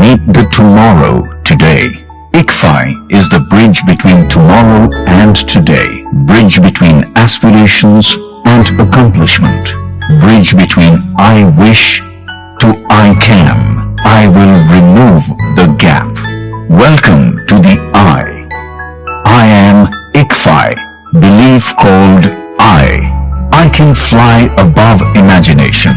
Meet the tomorrow today. ICFI is the bridge between tomorrow and today. Bridge between aspirations and accomplishment. Bridge between I wish to I can. I will remove the gap. Welcome to the I am ICFI. Belief called I can fly above imagination.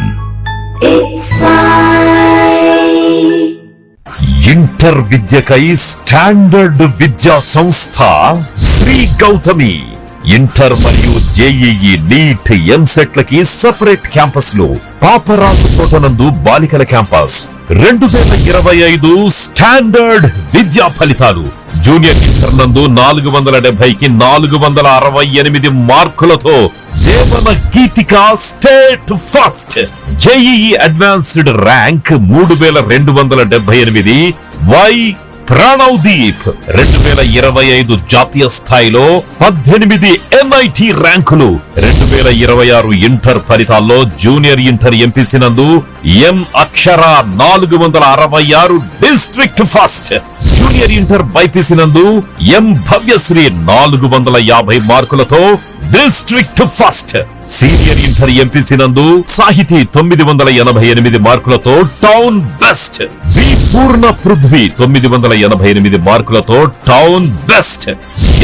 Inter విద్యకై standard విద్యా సంస్థ Shri Gautami. Inter మరియు JEE, NEET, ఎంసెట్లకి separate క్యాంపస్లు. పాపరాజు తోటనందు బాలికల campus. 2025 standard విద్యా ఫలితాలు. జూనియర్ ఇంటర్ నందు 470కి 468 మార్కులతో Jeevana Geethika state first. JEE advanced rank 3278. Y Pranavdeep 2025 జాతీయ స్థాయిలో 18 ఎన్ఐటి ర్యాంకులు. 2026 ఇంటర్ ఫలితాల్లో జూనియర్ ఇంటర్ ఎంపీసీ నందు ఎం అక్షర 466 district first. Junior inter BiPC నందు ఎం భవ్యశ్రీ 450 మార్కులతో district first. Senior inter MPC నందు సాహితీ 988 మార్కులతో టౌన్ బెస్ట్. వి పూర్ణ పృథ్వీ 988 మార్కులతో town best.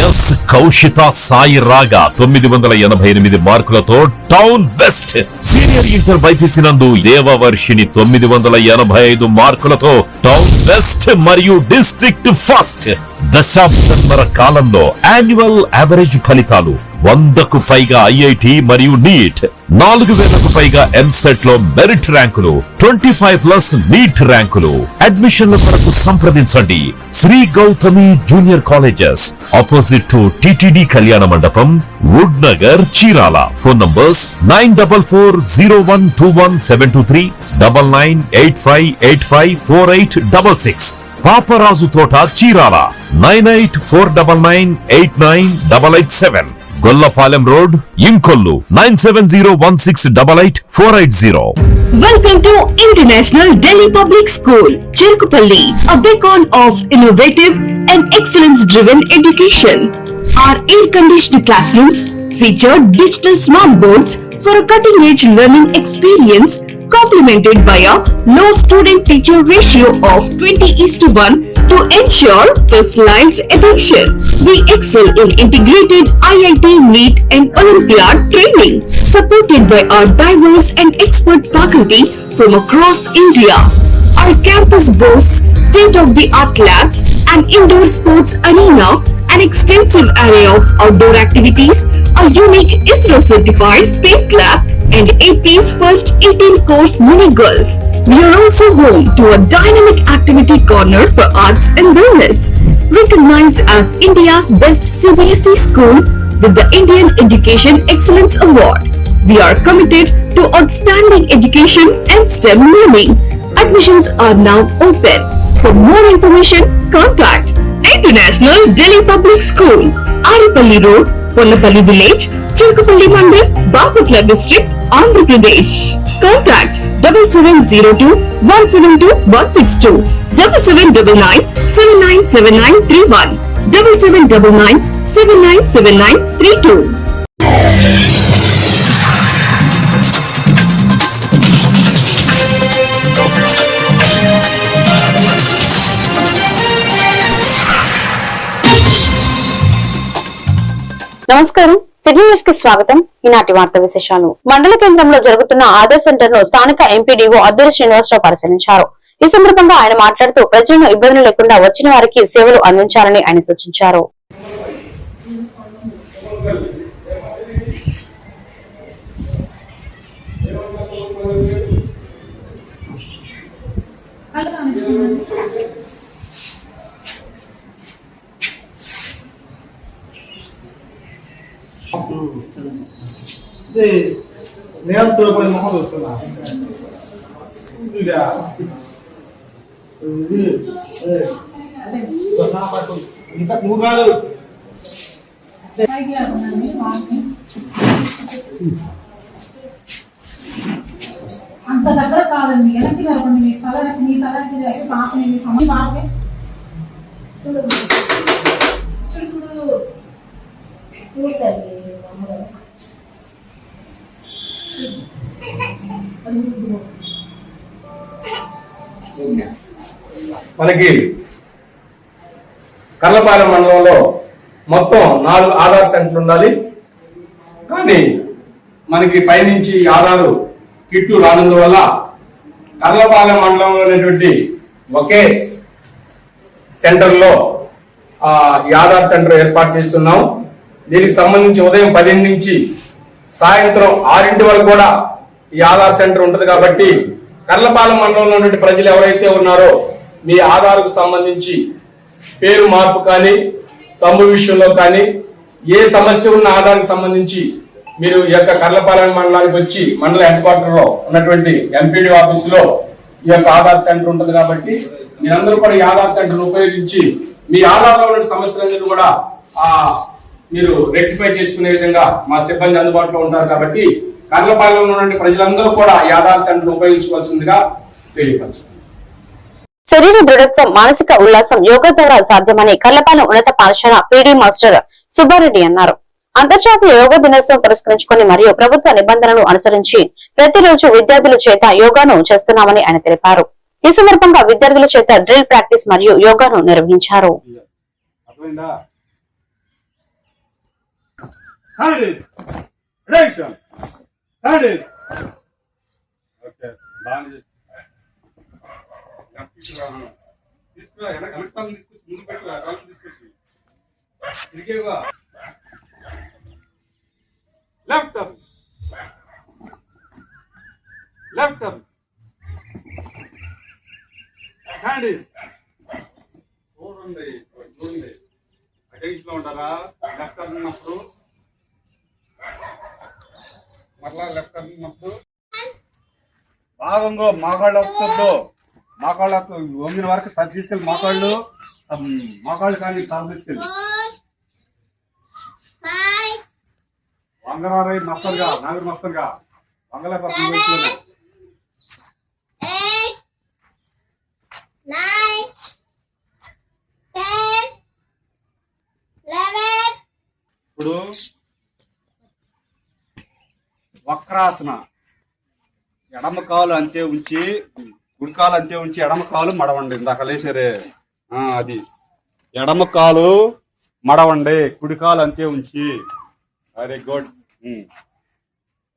Yes Kaushitha Sai రాగా 988 మార్కులతో town best. Senior inter BiPC నందు దేవవర్షిని 985 మార్కులతో టౌన్ బెస్ట్ మరియు డిస్ట్రిక్ట్ ఫస్ట్. దశాబ్దన్నర కాలంలో యాన్యువల్ యావరేజ్ ఫలితాలు 100కు పైగా ఐఐటి మరియు నీట్, 4000కు పైగా ఎంసెట్ లో మెరిట్ ర్యాంకులు, 25+ నీట్ ర్యాంకులు. అడ్మిషన్ల కొరకు సంప్రదించండి. Shri Gautami junior colleges, opposite to TTD Kalyana Mandapam, Wood Nagar, Chirala. Phone numbers 9440121723, 9985854866. Paparaju Thota, Chirala 9849989887. Gollapalem road, Inkollu 9701688480. Welcome to International Delhi Public School, Cherukupalli, a beacon of innovative and excellence-driven education. Our air-conditioned classrooms feature digital smart boards for a cutting-edge learning experience, complemented by a low student-teacher ratio of 20:1 to ensure personalized attention. We excel in integrated IIT, NEET and Olympiad training, supported by our diverse and expert faculty from across India. Our campus boasts state-of-the-art labs, an indoor sports arena, an extensive array of outdoor activities, a unique ISRO-certified space lab, and AP's first 18-course mini golf. We are also home to a dynamic activity corner for arts and wellness, recognized as India's best CBSE school with the Indian Education Excellence Award. We are committed to outstanding education and STEM learning. Admissions are now open. For more information, contact International Delhi Public School, Aripalli Road, Ponnapalli Village, Cherukupalli Mandal, Baputla District, Andhra Pradesh. Contact 7702-172-162, 7799-797931, 7799-797932. నమస్కారం, city news కి స్వాగతం. ఈనాటి వార్త విశేషాలు. మండల కేంద్రంలో జరుగుతున్న Aadhaar centre ను స్థానిక ఎంపీడీఓ అద్దూరి శ్రీనివాసరావు పరిశీలించారు. ఈ సందర్భంగా ఆయన మాట్లాడుతూ ప్రజలను ఇబ్బందులు లేకుండా వచ్చిన వారికి సేవలు అందించాలని ఆయన సూచించారు. అంత దగ్గర కాదండి, వెనక్కి జరగండి. మీ తలకి పాపని పాపే చూడు మనకి కర్లపాలెం మండలంలో మొత్తం 4 ఆధార్ సెంటర్లు ఉండాలి. కానీ మనకి పైనుంచి ఆధార్ కిట్టు రానందువల్ల కర్లపాలెం మండలంలో ఉన్నటువంటి ఒకే సెంటర్లో ఈ ఆధార్ సెంటర్ ఏర్పాటు చేస్తున్నాం. దీనికి సంబంధించి ఉదయం 10 నుంచి సాయంత్రం 6 వరకు కూడా ఈ ఆధార్ సెంటర్ ఉంటుంది. కాబట్టి కర్లపాలెం మండలంలో ఉన్నటువంటి ప్రజలు ఎవరైతే ఉన్నారో మీ ఆధార్కు సంబంధించి పేరు మార్పు కానీ తమ్ము విషయంలో కానీ ఏ సమస్య ఉన్న ఆధార్కి సంబంధించి మీరు ఈ యొక్క కర్లపాలెం మండలానికి వచ్చి మండల హెడ్ క్వార్టర్ లో ఉన్నటువంటి ఎంపీడీ ఆఫీసులో ఈ యొక్క ఆధార్ సెంటర్ ఉంటుంది. కాబట్టి మీరందరూ కూడా ఈ ఆధార్ సెంటర్ ఉపయోగించి మీ ఆధార్లో ఉన్న సమస్యలన్నీ కూడా మీరు రెక్టిఫై చేసుకునే విధంగా మా సిబ్బంది అందుబాటులో ఉంటారు. కాబట్టి కర్లపాలెంలో ఉన్నటువంటి ప్రజలందరూ కూడా ఈ ఆధార్ సెంటర్ ఉపయోగించుకోవాల్సిందిగా తెలియపరచు. శరీర దృఢత్వం, మానసిక ఉల్లాసం యోగా ద్వారా సాధ్యమని కర్లపాలెం ఉన్నత పాఠశాల పీడీ మాస్టర్ సుబ్బారెడ్డి అన్నారు. అంతర్జాతీయ యోగా దినోత్సవం పురస్కరించుకుని మరియు ప్రభుత్వ నిబంధనలను అనుసరించి ప్రతిరోజు విద్యార్థుల చేత యోగాను చేస్తున్నామని ఆయన తెలిపారు. ఈ సందర్భంగా విద్యార్థుల చేత డ్రిల్ ప్రాక్టీస్ మరియు యోగాను నిర్వహించారు. Left up left up hand is చూడండి అటెన్షన్ లో ఉంటారా. లెఫ్ట్ అప్ ఉన్నప్పుడు మరలా లెఫ్ట్ అప్ ఉన్నప్పుడు భాగంగా మోకాళ్ళు వస్తుందో మోకాళ్ళు వంగిన వరకు తగ్గి తీసుకెళ్ళి మోకాళ్ళు కానీ తల తీసుకెళ్ళి వంగరారై మస్తరుగా నాగరు మస్తరుగా వంగలేపతి వయసులోనే ఇప్పుడు వక్రాసన ఎడమ కాలు అంతే ఉంచి కుడి కాలు అంతే ఉంచి ఎడమ కాలు మడవండి. ఇందాక లేసారే అది ఎడమ కాలు మడవండి, కుడి కాలు అంతే ఉంచి. Very good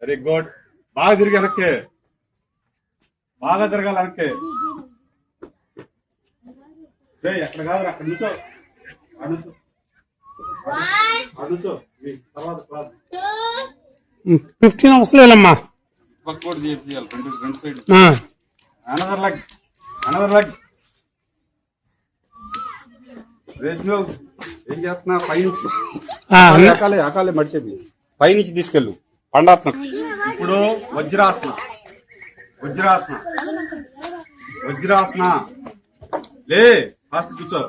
very good. బాగా తిరిగి వెనక్కి, బాగా తిరగాలి వెనక్కి. ఎక్కడ కాదు అక్కడ నుంచో అడుచో అడుచో తర్వాత 15 వస్తలేదమ్మా. పక్కోటి చేయాలి రెండు సైడ్. అనదర్ లెగ్ రేజ్లో ఏం చేస్తున్నా పైనుంచి అకాలే మడిచేది పైనుంచి తీసుకెళ్ళు పండాత్మ. ఇప్పుడు వజ్రాసన లే ఫాస్ట్ కూర్చో.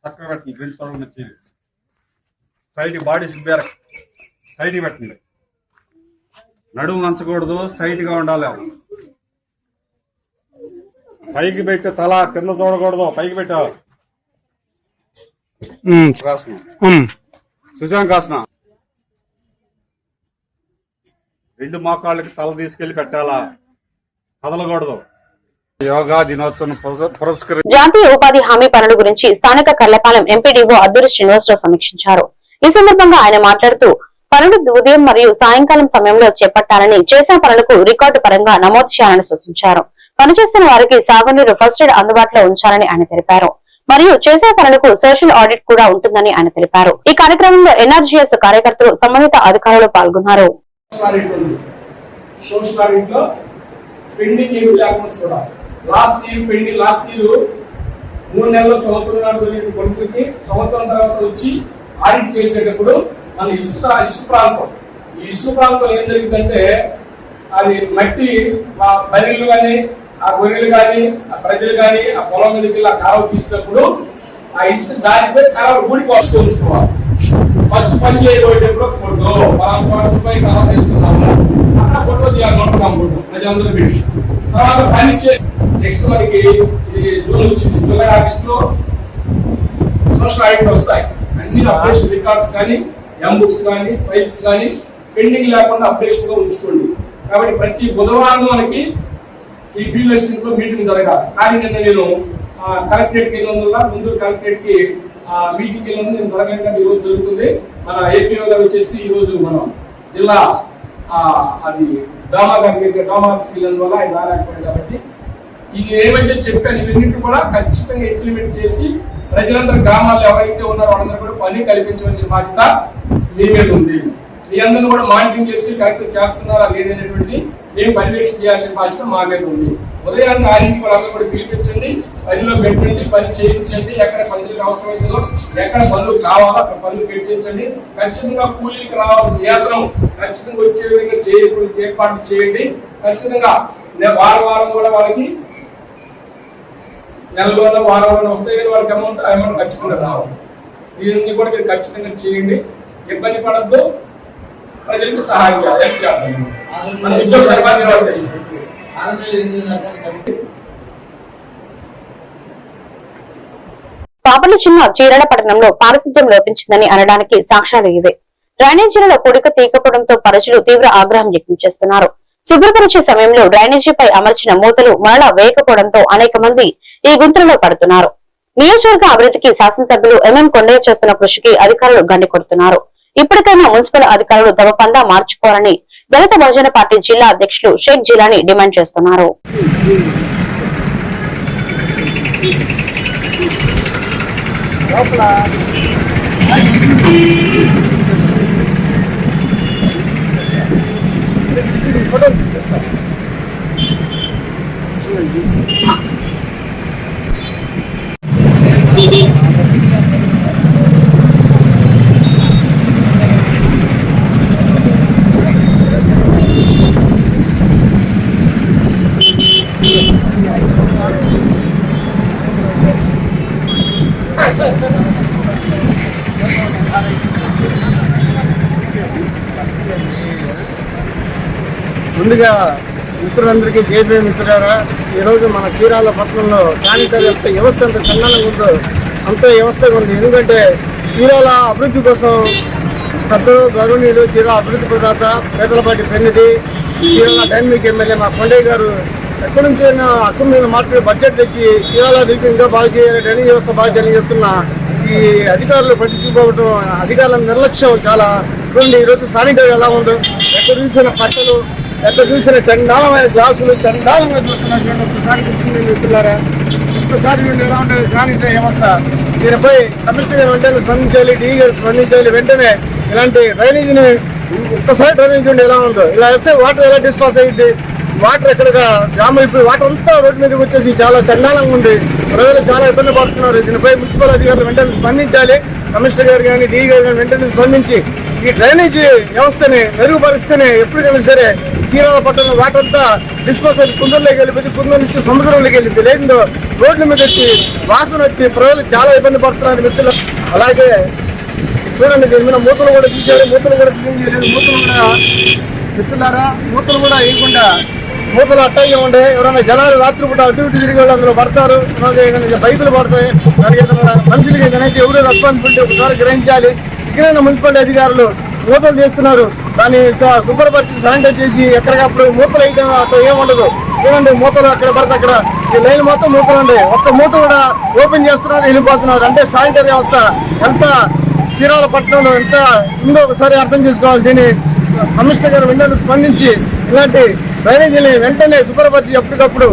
చక్కగా పెట్టండి, ఫ్రెండ్స్ పడవ వచ్చేది స్ట్రైట్ బాడీ స్ట్రైట్ పెట్టండి. నడుము వంచకూడదు, స్ట్రైట్ గా ఉండాలి. పైకి పెట్టు, తల కింద చూడకూడదు, పైకి పెట్టు. శశాంకాసన. రెండు మోకాళ్ళకి తల తీసుకెళ్లి పెట్టాలా, కదలకూడదు. యోగా దినోత్సవం పురస్కరించి జాతీయ ఉపాధి హామీ పనుల గురించి స్థానిక కర్లపాలెం ఎంపీడీఓ అద్దూరి శ్రీనివాసరావు సమీక్షించారు. ఈ సందర్భంగా ఆయన మాట్లాడుతూ పనులు ఉదయం మరియు సాయంకాలం సమయంలో చేపట్టాలని, చేసిన పనులకు రికార్డు పరంగా నమోదు చేయాలని సూచించారు. పనిచేస్తున్న వారికి సాగునీరు, ఫస్ట్ ఎయిడ్ అందుబాటులో ఉంచాలని ఆయన తెలిపారు. మరియు చేసే పనులకు సోషల్ ఆడిట్ కూడా ఉంటుందని ఆయన తెలిపారు. ఈ కార్యక్రమంలో ఎన్ఆర్జీఎస్ కార్యకర్తలు, సంబంధిత అధికారులు పాల్గొన్నారు. లాస్ట్ ఇయర్ 3 నెలలు సంవత్సరం కొనుక్కి సంవత్సరం తర్వాత వచ్చి ఆడిట్ చేసేటప్పుడు మన ఇసుక ప్రాంతం, ఈ ఇసుక ప్రాంతం ఏం జరిగిందంటే అది మట్టి బరిలు కానీ ఆ గొర్రెలు కానీ ఆ ప్రజలు కానీ ఆ పొలం మీదకి వెళ్ళి ఆ కాలువ తీసినప్పుడు ఆ ఇసుక జారిపోయి కాలువ ఊడికి ఉంచుకోవాలి. ఫస్ట్ పని చేయబోయేటప్పుడు ఫోటో మనం రూపాయలు కాలువ తీసుకున్నాము, అక్కడ ఫోటో తీయాలి. నోట్ ఫోటో ప్రజలందరూ పెట్టి తర్వాత పని నెక్స్ట్ మనకి ఇది జూన్ వచ్చింది, జూలై ఆగస్ట్ లో సోషల్ ఆడిట్ వస్తాయి. అన్ని అప్డేషన్ రికార్డ్స్ కానీ ఎంబుక్స్ కానీ ఫైల్స్ కానీ పెండింగ్ లేకుండా అప్డేషన్ గా ఉంచుకోండి. కాబట్టి ప్రతి బుధవారం మనకి ఈ ఫీల్డ్ అసిస్టెంట్ లో మీటింగ్ జరగాలి. కానీ నిన్న నేను కలెక్టరేట్ కి వెళ్ళినందువల్ల ముందు కలెక్టరేట్ కి మీటింగ్ వెళ్ళినందుకు నేను జరగలేదు. కానీ ఈ రోజు జరుగుతుంది. మన ఏపీఓ గారు వచ్చేసి ఈ రోజు మనం జిల్లా అది డ్రామా గారికి డ్రామా ఆఫీస్కి వెళ్ళినందువల్ల ఆయన రాలేకపోయాడు. కాబట్టి ఇది ఏమైతే చెప్పాను ఇవన్నింటి కూడా ఖచ్చితంగా ఇంప్లిమెంట్ చేసి ప్రజలందరూ గ్రామాల్లో ఎవరైతే ఉన్నారో వాళ్ళందరూ కూడా పని కల్పించవలసిన బాధ్యత మీ మీద ఉంది. మీ అందరిని కూడా మానిటరింగ్ చేసి కరెక్ట్ చేస్తున్నారా లేదనేటువంటి మేము పర్యవేక్షణ చేయాల్సిన బాధ్యత మా మీద ఉంది. ఉదయాన్నే 6 వాళ్ళందరూ కూడా పిలిపించండి, పనిలో పెట్టండి, పని చేయించండి. ఎక్కడ పనులకు అవసరమైందో ఎక్కడ పనులు కావాలో అక్కడ పనులు పెట్టించండి. ఖచ్చితంగా కూలీకి రావాల్సిన వేతనం ఖచ్చితంగా వచ్చే విధంగా ఏర్పాటు చేయండి. ఖచ్చితంగా వారం కూడా వాళ్ళకి నెలలో వారం వస్తాయి కదా, వాళ్ళకి అమౌంట్ ఖచ్చితంగా రావాలి. దీన్ని కూడా మీరు ఖచ్చితంగా చేయండి. ఇబ్బంది పడద్దు, ప్రజలకు సహాయం చేయాలి. మన ఉద్యోగ పాపల చిన్న చీరాల పట్టణంలో పారిశుద్ధ్యం లోపించిందని అనడానికి సాక్ష్యాలు ఇవే. డ్రైనేజీలలో పొడిక తీయకపోవడంతో ప్రజలు తీవ్ర ఆగ్రహం వ్యక్తం చేస్తున్నారు. శుభ్రపరిచే సమయంలో డ్రైనేజీపై అమర్చిన మూతలు మరలా వేయకపోవడంతో అనేక మంది ఈ గుంతలలో పడుతున్నారు. నియోజకవర్గ అభివృద్ధికి శాసనసభ్యులు ఎంఎం కొండయ్య చేస్తున్న కృషికి అధికారులు గండి కొడుతున్నారు. ఇప్పటికైనా మున్సిపల్ అధికారులు తమ పందా మార్చుకోవాలని దళిత బహుజన పార్టీ జిల్లా అధ్యక్షులు షేక్ జిలానీ డిమాండ్ చేస్తున్నారు. ముందుగా మిత్రులందరికీ జేబీ మిత్రులారా, ఈరోజు మన చీరాల పట్టణంలో శానిటరీ వ్యవస్థ అంత చందానంగా ఉందో అంత వ్యవస్థగా ఉంది. ఎందుకంటే చీరాల అభివృద్ధి కోసం పెద్దలు గౌరవనీయులు చీరాల అభివృద్ధి ప్రదాత పేదలపాటి పెన్నిది చీరాల డైనమిక్ ఎమ్మెల్యే మా కొండయ్య గారు ఎక్కడి నుంచి అసెంబ్లీలో మాట్లాడి బడ్జెట్ తెచ్చి చీరాల ఇంకా బాగా చేయాలి, డ్రైనేజ్ వ్యవస్థ బాగా చేయాలని చెప్తున్న ఈ అధికారులు పట్టించుకోవడం, అధికారుల నిర్లక్ష్యం చాలా చూడండి. ఈరోజు శానిటరీ ఎలా ఉందో, ఎక్కడ చూసిన పట్టలు, ఎక్కడ చూసిన చండాలమైన గ్లాసులు చండాలంగా చూస్తున్నారు. ఒక్కసారి గుర్తున్నారా? ఒక్కసారి ఎలా ఉంటుంది శానిటరీ వ్యవస్థ? దీనిపై కమిషనర్ గారు వెంటనే స్పందించాలి, డీ గారు స్పందించాలి. వెంటనే ఇలాంటి డ్రైనేజీని ఒక్కసారి డ్రైనేజ్ ఉండి ఎలా ఉందో ఇలా వస్తే వాటర్ ఎలా డిస్పాస్ అయ్యింది, వాటర్ ఎక్కడగా జామ్ అయిపోయి వాటర్ అంతా రోడ్డు మీదకి వచ్చేసి చాలా చండాలంగా ఉంది. ప్రజలు చాలా ఇబ్బంది పడుతున్నారు. దీనిపై మున్సిపల్ అధికారులు వెంటనే స్పందించాలి. కమిషనర్ గారు కానీ డీ గారు కానీ వెంటనే స్పందించి ఈ డ్రైనేజీ వ్యవస్థని మెరుగుపరిస్తేనే ఎప్పటికైనా సరే చీరాల పట్టణం వాటర్ అంతా డిస్పోజ్ అయ్యి కుందర్లోకి వెళ్ళిపోయి కుందర నుంచి సముద్రంలోకి వెళ్ళింది. లేదో రోడ్ల మీద వచ్చి వాసన వచ్చి ప్రజలు చాలా ఇబ్బంది పడుతున్నారు మిత్రులు. అలాగే చూడండి, దీని మీద మూతలు కూడా తీశారు, మూతలు కూడా క్లీన్ చేయలేదు. మూతలు కూడా మిత్రులారా, మూతలు కూడా వేయకుండా మూతలు అట్టగా ఉండే. ఎవరైనా జనాలు రాత్రిపూట అటు ఇటు తిరిగి వాళ్ళు అందులో పడతారు, బైకులు పడతాయి. దానికి ఏదైనా మనుషులకి ఏదైనా ఎవరు రెస్పాన్సిబిలిటీ ఒకసారి గ్రహించాలి. ఇకనైనా మున్సిపాలిటీ అధికారులు మూతలు చేస్తున్నారు, దాన్ని శుభ్రపరిచి శానిటైజ్ చేసి ఎక్కడికప్పుడు మూతలు వేయడం అట్లా ఏముండదు. చూడండి, మూతలు అక్కడ పడితే అక్కడ ఈ లైన్ మొత్తం మూతలు ఉంటాయి. ఒక్క మూత కూడా ఓపెన్ చేస్తున్నారు, వెళ్ళిపోతున్నారు. అంటే శానిటరీ వ్యవస్థ ఎంత చీరాల పట్టణంలో ఎంత ఉందో ఒకసారి అర్థం చేసుకోవాలి. దీన్ని కమిషనర్ గారు వెంటనే స్పందించి ఇలాంటి డ్రైనేజీని వెంటనే శుభ్రపరిచి ఎప్పటికప్పుడు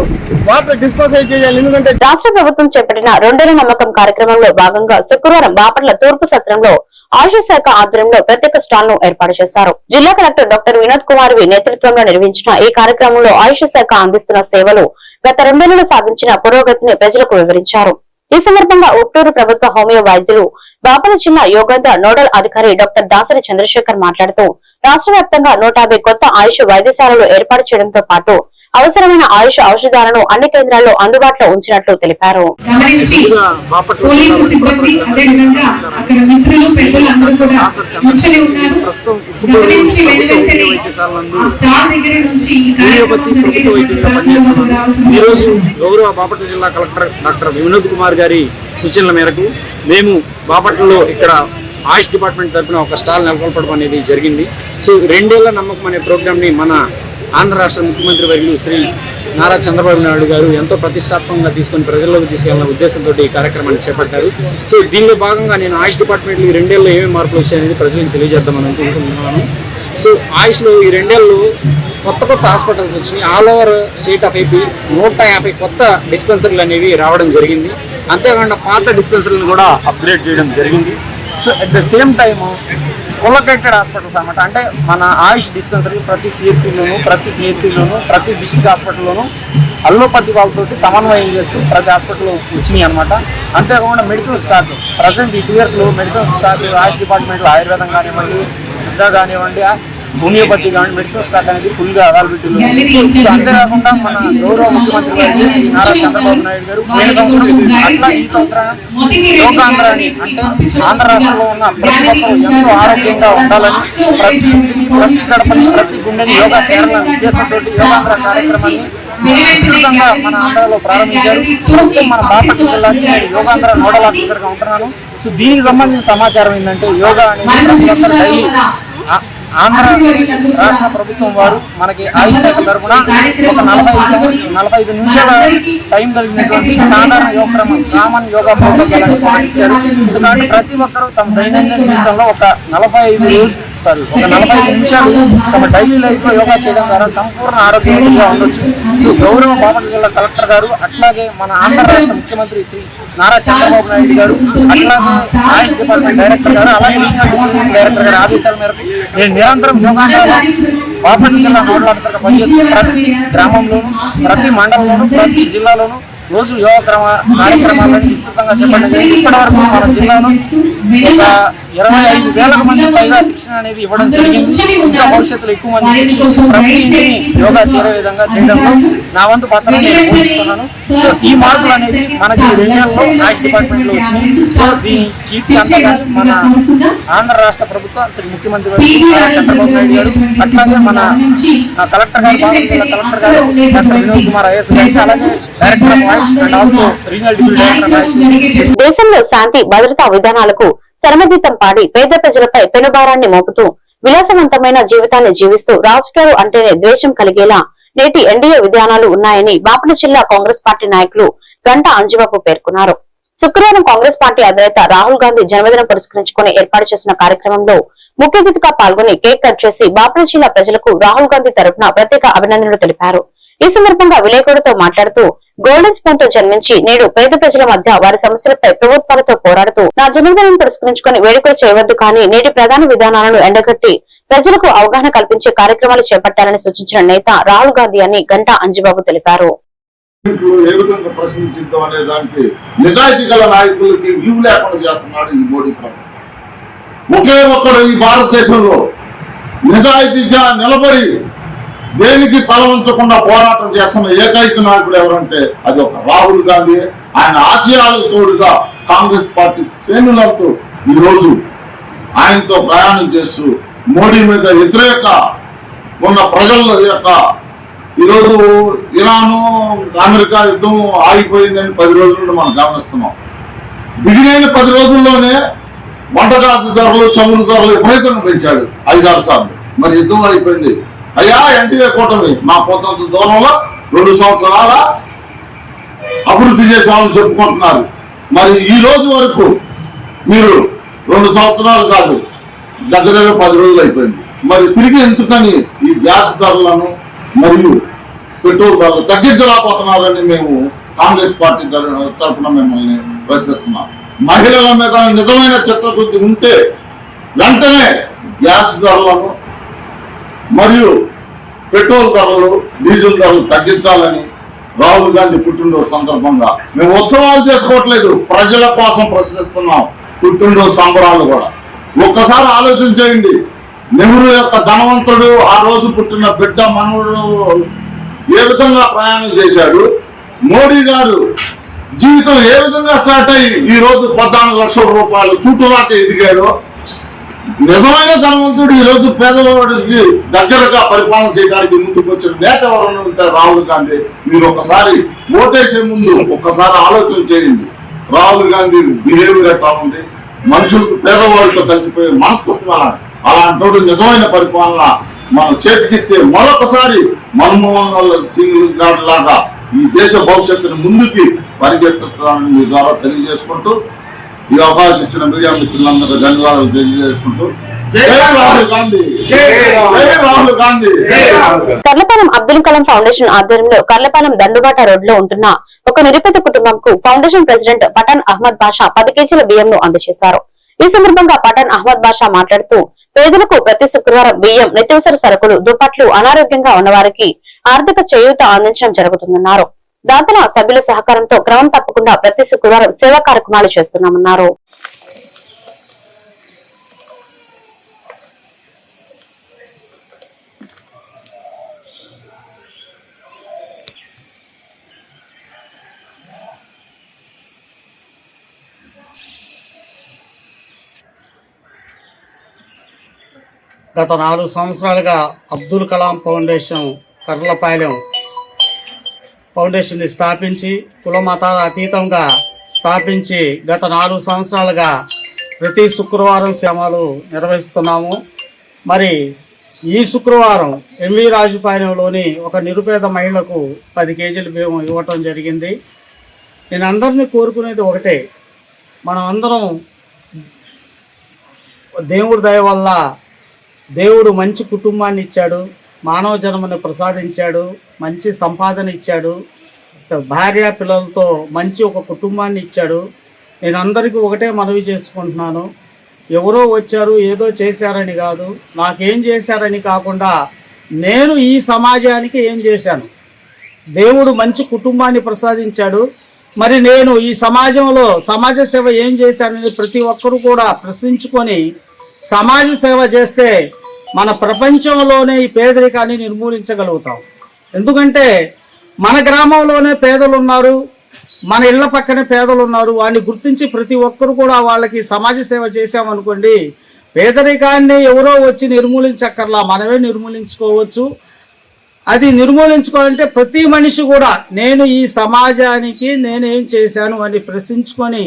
వాటర్ డిస్పోజ్ చేయాలి. ఎందుకంటే రాష్ట్ర ప్రభుత్వం చేపట్టిన 2 నమ్మకం కార్యక్రమంలో భాగంగా శుక్రవారం బాపట్ల తూర్పు సత్రంలో ఆయుష్ శాఖ ఆధ్వర్యంలో ప్రత్యేక స్టాల్ ను ఏర్పాటు చేశారు. జిల్లా కలెక్టర్ డాక్టర్ వినోద్ కుమార్ నేతృత్వంలో నిర్వహించిన ఈ కార్యక్రమంలో ఆయుష్ శాఖ అందిస్తున్న సేవలు గత 2 నెలలు సాధించిన పురోగతిని ప్రజలకు వివరించారు. ఈ సందర్భంగా ఉట్టూరు ప్రభుత్వ హోమియో వైద్యులు బాపట్ల జిల్లా యోగేంద్ర నోడల్ అధికారి డాక్టర్ దాసరి చంద్రశేఖర్ మాట్లాడుతూ రాష్ట్ర వ్యాప్తంగా 150 కొత్త ఆయుష్ వైద్యశాలలు ఏర్పాటు చేయడంతో పాటు అవసరమైన ఆయుష్ ఔషధాలను అన్ని కేంద్రాల్లో అందుబాటులో ఉంచినట్లు తెలిపారు. గమనించి పోలీసు సిబ్బంది అదేవిధంగా అక్కడ మిత్రులు పెద్దలు అందరూ కూడా నుంచొని ఉన్నారు. గమనించి వెంటనే ఆ స్టార్ దగ్గర నుంచి ఈ కార్యక్రమం జరిగేటువంటి ఈ రోజు గౌరవ బాపట్ల జిల్లా కలెక్టర్ డాక్టర్ వినోద్ కుమార్ గారి సూచనల మేరకు మేము బాపట్లలో ఇక్కడ ఆయుష్ డిపార్ట్మెంట్ తరఫున ఒక స్టాల్ నెలకొల్పడం అనేది జరిగింది. సో 2 ఏళ్ల నమ్మకం అనే ప్రోగ్రామ్ ని మన ఆంధ్ర రాష్ట్ర ముఖ్యమంత్రి వర్యులు శ్రీ నారా చంద్రబాబు నాయుడు గారు ఎంతో ప్రతిష్టాత్మకంగా తీసుకొని ప్రజల్లోకి తీసుకెళ్లిన ఉద్దేశంతో ఈ కార్యక్రమాన్ని చేపట్టారు. సో దీనిలో భాగంగా నేను ఆయుష్ డిపార్ట్మెంట్లో ఈ 2 ఏళ్ళలో ఏమేమి మార్పులు వచ్చాయనేది ప్రజలకు తెలియజేద్దామని అనుకుంటున్నాను. సో ఆయుష్లో ఈ 2 ఏళ్ళు కొత్త హాస్పిటల్స్ వచ్చినాయి. All over state of AP 150 కొత్త డిస్పెన్సరీలు అనేవి రావడం జరిగింది. అంతేకాకుండా పాత డిస్పెన్సరీలను కూడా అప్గ్రేడ్ చేయడం జరిగింది. So at the same time colocated hospitals అన్నమాట. అంటే మన ఆయుష్ డిస్పెన్సరీ ప్రతి సిహెచ్సిలోను, ప్రతి పిహెచ్సిలోను, ప్రతి డిస్ట్రిక్ట్ హాస్పిటల్లోనూ అల్లోపతి వాళ్ళతోటి సమన్వయం చేస్తూ ప్రతి హాస్పిటల్ వచ్చినాయి అనమాట. అంతేకాకుండా మెడిసిన్ స్టాక్ ప్రజెంట్ ఈ 2 yearsలో మెడిసిన్ స్టాక్ ఆయుష్ డిపార్ట్మెంట్లో ఆయుర్వేదం కానివ్వండి, సిద్ధ కానివ్వండి, హోమియోపతి కానీ మెడిసిన్ స్టాక్ అనేది ఫుల్గా అవైలబిలిటీలో ఉంది. అంతేకాకుండా మన గౌరవ ముఖ్యమంత్రి గారు నారా చంద్రబాబు నాయుడు గారు పోయిన సంవత్సరం అట్లా ఈ సంవత్సరం యోగాంధ్ర అని అంటే ఆంధ్ర రాష్ట్రంలో ఉన్న ప్రతి ఒక్కరు ఎంతో ఆరోగ్యంగా ఉండాలని ప్రతి గడపని ప్రతి గుండెని యోగా చేయాలనే ఉద్దేశంతో యోగాంధ్ర కార్యక్రమాన్ని విస్తృతంగా మన ఆంధ్రలో ప్రారంభించారు. ప్రస్తుతం మన బాపట్ల జిల్లాకి యోగాంధ్ర నోడల్ ఆఫీసర్గా ఉంటున్నాను. సో దీనికి సంబంధించిన సమాచారం ఏంటంటే యోగా అనేది డైలీ ఆంధ్ర రాష్ట్ర ప్రభుత్వం వారు మనకి ఆయుష్ శాఖ తరఫున ఒక 45 నిమిషాల టైం కలిగినటువంటి సామాన్య యోగా ప్రోగ్రాం ఇచ్చారు. కాబట్టి ప్రతి ఒక్కరూ తమ దైనందిన జీవితంలో ఒక 45 నిమిషాలు తమ డైలీ లైఫ్ లో యోగా చేయడం ద్వారా సంపూర్ణ ఆరోగ్యంగా ఉండొచ్చు. సో గౌరవ బాపట్ల జిల్లా కలెక్టర్ గారు, అట్లాగే మన ఆంధ్ర రాష్ట్ర ముఖ్యమంత్రి శ్రీ నారా చంద్రబాబు నాయుడు గారు, అట్లాగే ఆయుష్ డిపార్ట్మెంట్ డైరెక్టర్ గారు, అలాగే డైరెక్టర్ గారి ఆదేశాల మేరకు నేను నిరంతరం యోగాంధ్రలో బాపట్ల జిల్లా నోడల్ ఆఫీసర్గా పనిచేస్తూ ప్రతి గ్రామంలోను, ప్రతి మండలంలోను, ప్రతి జిల్లాలోను రోజు యోగా కార్యక్రమాలను విస్తృతంగా చేపట్టింది. ఇప్పటి వరకు మన జిల్లాలో ఒక 25,000 మంది పైగా శిక్షణ అనేది ఇవ్వడం జరిగింది. ఇంకా భవిష్యత్తులో ఎక్కువ మంది ప్రతి యోగా చేరే విధంగా చేయడంలో నా వంతు పాత్రను నేను పోషిస్తున్నాను. సో ఈ మార్పులు అనేది మనకి 2 ఏళ్లలో ఆయుష్ డిపార్ట్మెంట్ లో వచ్చినాయి. సో దీని కీర్తి అంతా మన ఆంధ్ర రాష్ట్ర ప్రభుత్వ శ్రీ ముఖ్యమంత్రి చంద్రబాబు నాయుడు గారు, అట్లాగే మన collector garu, Bapatla collector garu doctor Vinod Kumar IAS garu, అలాగే director of AYUSH and also regional deputy director of AYUSH. దేశంలో శాంతి భద్రతా విధానాలకు చరమగీతం పాడి పేద ప్రజలపై పెనుభారాన్ని మోపుతూ విలాసవంతమైన జీవితాన్ని జీవిస్తూ రాజకీయాలు అంటేనే ద్వేషం కలిగేలా నేటి ఎన్డీఏ విధానాలు ఉన్నాయని బాపట్ల జిల్లా కాంగ్రెస్ పార్టీ నాయకులు గంటా అంజిబాబు పేర్కొన్నారు. శుక్రవారం కాంగ్రెస్ పార్టీ అధినేత రాహుల్ గాంధీ జన్మదినం పురస్కరించుకుని ఏర్పాటు చేసిన కార్యక్రమంలో ముఖ్య అతిథిగా పాల్గొని కేక్ కట్ చేసి బాపట్ల జిల్లా ప్రజలకు రాహుల్ గాంధీ తరఫున ప్రత్యేక అభినందనలు తెలిపారు. ఈ సందర్భంగా విలేకరులతో మాట్లాడుతూ గోల్డెన్ స్పూన్ తో జన్మించి నేడు పేద ప్రజల మధ్య వారి సమస్యలపై ప్రభుత్వాలతో పోరాడుతూ నా జన్మదినం పురస్కరించుకుని వేడుకలు చేయవద్దు కానీ నేటి ప్రధాన విధానాలను ఎండగట్టి ప్రజలకు అవగాహన కల్పించే కార్యక్రమాలు చేపట్టాలని సూచించిన నేత రాహుల్ గాంధీ అని గంటా అంజిబాబు తెలిపారు. ఏ విధంగా ప్రశ్నించడం అనే దానికి నిజాయితీ గల నాయకులకి వ్యూవ్ లేకుండా చేస్తున్నాడు ఈ మోడీ ప్రభుత్వం. ఒకే ఒక్కడు ఈ భారతదేశంలో నిజాయితీగా నిలబడి దేనికి తల వంచకుండా పోరాటం చేస్తున్న ఏకైక నాయకుడు ఎవరంటే అది ఒక రాహుల్ గాంధీ. ఆయన ఆశయాలకు తోడుగా కాంగ్రెస్ పార్టీ శ్రేణులతో ఈరోజు ఆయనతో ప్రయాణం చేస్తూ మోడీ మీద వ్యతిరేక ఉన్న ప్రజల యొక్క ఈరోజు ఇరాను అమెరికా యుద్ధం ఆగిపోయిందని 10 రోజుల నుండి మనం గమనిస్తున్నాం. బిగినైన 10 రోజుల్లోనే వంటకాసు ధరలు, చమురు ధరలు విపరీతంగా పెంచాడు 5-6 సార్లు. మరి యుద్ధం అయిపోయింది. అయ్యా ఎన్డీఏ కూటమి మా కొంత దూరంలో 2 సంవత్సరాల అభివృద్ధి చేసామని చెప్పుకుంటున్నారు. మరి ఈ రోజు వరకు మీరు 2 సంవత్సరాలు కాదు, దగ్గర 10 రోజులు అయిపోయింది. మరి తిరిగి ఎందుకని ఈ గ్యాస్ ధరలను మరియు పెట్రోల్ ధరలు తగ్గించలేకపోతున్నారని మేము కాంగ్రెస్ పార్టీ తరఫున మిమ్మల్ని ప్రశ్నిస్తున్నాం. మహిళల మీద నిజమైన చిత్తశుద్ధి ఉంటే వెంటనే గ్యాస్ ధరలను మరియు పెట్రోల్ ధరలు, డీజిల్ ధరలు తగ్గించాలని రాహుల్ గాంధీ పుట్టినరోజు సందర్భంగా మేము ఉత్సవాలు చేసుకోవట్లేదు, ప్రజల కోసం ప్రశ్నిస్తున్నాం. పుట్టినరోజు సంబరాలు కూడా ఒక్కసారి ఆలోచన చేయండి. నెహ్రూ యొక్క ధనవంతుడు ఆ రోజు పుట్టిన బిడ్డ మనవుడు ఏ విధంగా ప్రయాణం చేశాడు, మోడీ గారు జీవితం ఏ విధంగా స్టార్ట్ అయ్యి ఈ రోజు 14 లక్షల రూపాయలు చుట్టూరాక ఎదిగాడో, నిజమైన ధనవంతుడు ఈ రోజు పేదవాడికి దగ్గరగా పరిపాలన చేయడానికి ముందుకు వచ్చిన నేత ఎవరైనా ఉంటారు రాహుల్ గాంధీ. మీరు ఒకసారి ఓటేసే ముందు ఒక్కసారి ఆలోచన చేయండి. రాహుల్ గాంధీ బిహేవియర్ ఎట్లా ఉంది, మనుషులకు పేదవాడితో కలిసిపోయే మనస్తత్వం అలాంటి నిజమైన పరిపాలన మనం చేతికిస్తే మరొకసారి మన్మోహన్ సింగ్ గారి లాగా ఈ దేశ భవిష్యత్తును ముందుకి పరిగెత్తుతానని మీ ద్వారా తెలియజేసుకుంటూ, ఈ అవకాశం ఇచ్చిన మీడియా మిత్రులందరూ ధన్యవాదాలు తెలియజేసుకుంటూ, కర్లపాలెం అబ్దుల్ కలాం ఫౌండేషన్ ఆధ్వర్యంలో కర్లపాలెం దండుబాట రోడ్ లో ఉంటున్న ఒక నిరుపేద కుటుంబంకు ఫౌండేషన్ ప్రెసిడెంట్ పఠాన్ అహ్మద్ బాషా 10 కేజీల బియ్యంను అందజేశారు. ఈ సందర్భంగా పఠాన్ అహ్మద్ బాషా మాట్లాడుతూ, పేదలకు ప్రతి శుక్రవారం బియ్యం, నిత్యావసర సరుకులు, దుప్పట్లు, అనారోగ్యంగా ఉన్న వారికి ఆర్థిక చేయూత అందించడం జరుగుతుందన్నారు. దాతల సభ్యుల సహకారంతో క్రమం తప్పకుండా ప్రతి శుక్రవారం సేవా కార్యక్రమాలు చేస్తున్నామన్నారు. గత 4 సంవత్సరాలుగా అబ్దుల్ కలాం ఫౌండేషన్ కర్లపాలెం ఫౌండేషన్ని స్థాపించి కుల మతాల అతీతంగా స్థాపించి గత 4 సంవత్సరాలుగా ప్రతి శుక్రవారం సేవలు నిర్వహిస్తున్నాము. మరి ఈ శుక్రవారం ఎంవి రాజుపాలెంలోని ఒక నిరుపేద మహిళకు 10 కేజీల బియ్యం ఇవ్వటం జరిగింది. నేను అందరినీ కోరుకునేది ఒకటే, మనం అందరం దేవుడి దయ వల్ల దేవుడు మంచి కుటుంబాన్ని ఇచ్చాడు, మానవ జన్మని ప్రసాదించాడు, మంచి సంపాదన ఇచ్చాడు, భార్య పిల్లలతో మంచి ఒక కుటుంబాన్ని ఇచ్చాడు. నేను అందరికీ ఒకటే మనవి చేసుకుంటున్నాను, ఎవరో వచ్చారు ఏదో చేశారని కాదు, నాకేం చేశారని కాకుండా నేను ఈ సమాజానికి ఏం చేశాను. దేవుడు మంచి కుటుంబాన్ని ప్రసాదించాడు, మరి నేను ఈ సమాజంలో సమాజ సేవ ఏం చేశానని ప్రతి ఒక్కరూ కూడా ప్రశ్నించుకొని సమాజ సేవ చేస్తే మన ప్రపంచంలోనే ఈ పేదరికాన్ని నిర్మూలించగలుగుతాం. ఎందుకంటే మన గ్రామంలోనే పేదలు ఉన్నారు, మన ఇళ్ల పక్కనే పేదలు ఉన్నారు. వాడిని గుర్తించి ప్రతి ఒక్కరు కూడా వాళ్ళకి సమాజ సేవ చేశామనుకోండి, పేదరికాన్ని ఎవరో వచ్చి నిర్మూలించక్కర్లా, మనమే నిర్మూలించుకోవచ్చు. అది నిర్మూలించుకోవాలంటే ప్రతి మనిషి కూడా నేను ఈ సమాజానికి నేనేం చేశాను అని ప్రశ్నించుకొని